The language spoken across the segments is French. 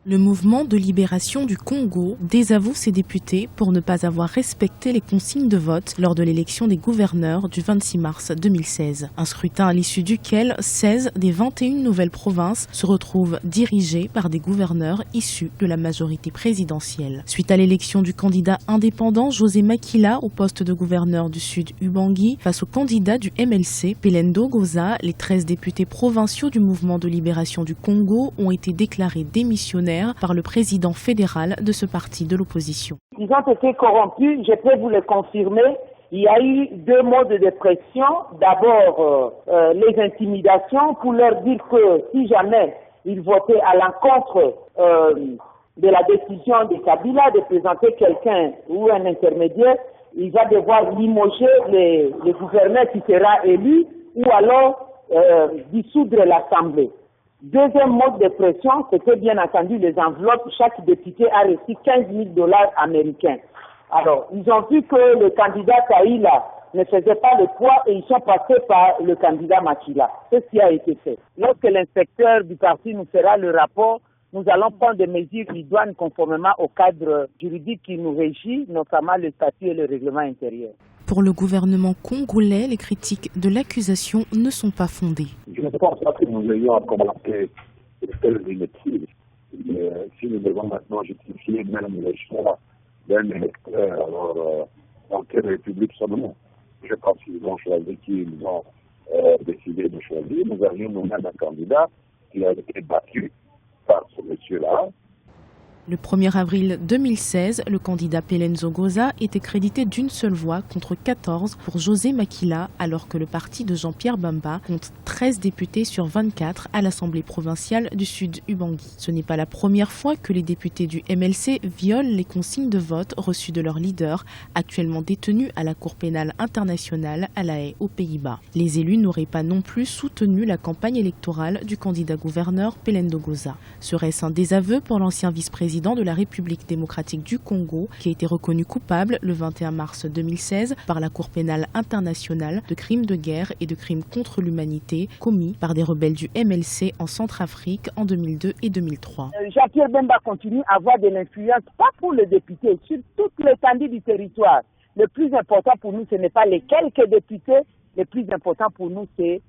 Le mouvement de libération du Congo désavoue ses députés pour ne pas avoir respecté les consignes de vote lors de l'élection des gouverneurs du 26 mars 2016. Un scrutin à l'issue duquel 16 des 21 nouvelles provinces se retrouvent dirigées par des gouverneurs issus de la majorité présidentielle. Suite à l'élection du candidat indépendant José Makila au poste de gouverneur du Sud Ubangi face au candidat du MLC Pelendo Goza, les 13 députés provinciaux du mouvement de libération du Congo ont été déclarés démissionnaires par le président fédéral de ce parti de l'opposition. Ils ont été corrompus, je peux vous le confirmer. Il y a eu 2 modes de pression. D'abord, les intimidations pour leur dire que si jamais ils votaient à l'encontre de la décision de Kabila de présenter quelqu'un ou un intermédiaire, il va devoir limoger le gouverneur qui sera élu ou alors dissoudre l'Assemblée. Deuxième mode de pression, c'était bien entendu les enveloppes. Chaque député a reçu 15 000 $ américains. Alors, ils ont vu que le candidat Kaïla ne faisait pas le poids et ils sont passés par le candidat Makila. C'est ce qui a été fait. Lorsque l'inspecteur du parti nous fera le rapport, nous allons prendre des mesures idoines conformément au cadre juridique qui nous régit, notamment le statut et le règlement intérieur. Pour le gouvernement congolais, les critiques de l'accusation ne sont pas fondées. Je ne pense pas que nous ayons à commenter telle ineptie. Si nous devons maintenant justifier même les choix d'un électeur, alors dans quelle république sommes-nous? Je pense qu'ils ont choisi qui ils ont décidé de choisir. Nous avions nous-mêmes un candidat qui a été battu par ce monsieur-là. Le 1er avril 2016, le candidat Pelendo Goza était crédité d'une seule voix contre 14 pour José Makila, alors que le parti de Jean-Pierre Bemba compte 13 députés sur 24 à l'Assemblée provinciale du Sud Ubangi. Ce n'est pas la première fois que les députés du MLC violent les consignes de vote reçues de leur leader, actuellement détenu à la Cour pénale internationale à La Haye, aux Pays-Bas. Les élus n'auraient pas non plus soutenu la campagne électorale du candidat gouverneur Pelendo Goza. Serait-ce un désaveu pour l'ancien vice-président de la République démocratique du Congo, qui a été reconnu coupable le 21 mars 2016 par la Cour pénale internationale de crimes de guerre et de crimes contre l'humanité commis par des rebelles du MLC en Centrafrique en 2002 et 2003. Jean-Pierre Bemba continue à avoir de l'influence, pas pour le député, sur toute l'étendue du territoire. Le plus important pour nous, ce n'est pas les quelques députés, le plus important pour nous, c'est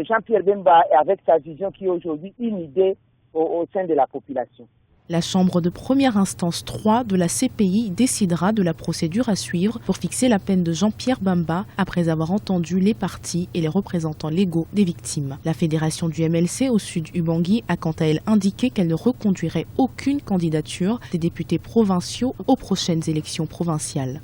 Jean-Pierre Bemba avec sa vision qui est aujourd'hui une idée au sein de la population. La Chambre de première instance 3 de la CPI décidera de la procédure à suivre pour fixer la peine de Jean-Pierre Bemba après avoir entendu les parties et les représentants légaux des victimes. La fédération du MLC au Sud Ubangi a quant à elle indiqué qu'elle ne reconduirait aucune candidature des députés provinciaux aux prochaines élections provinciales.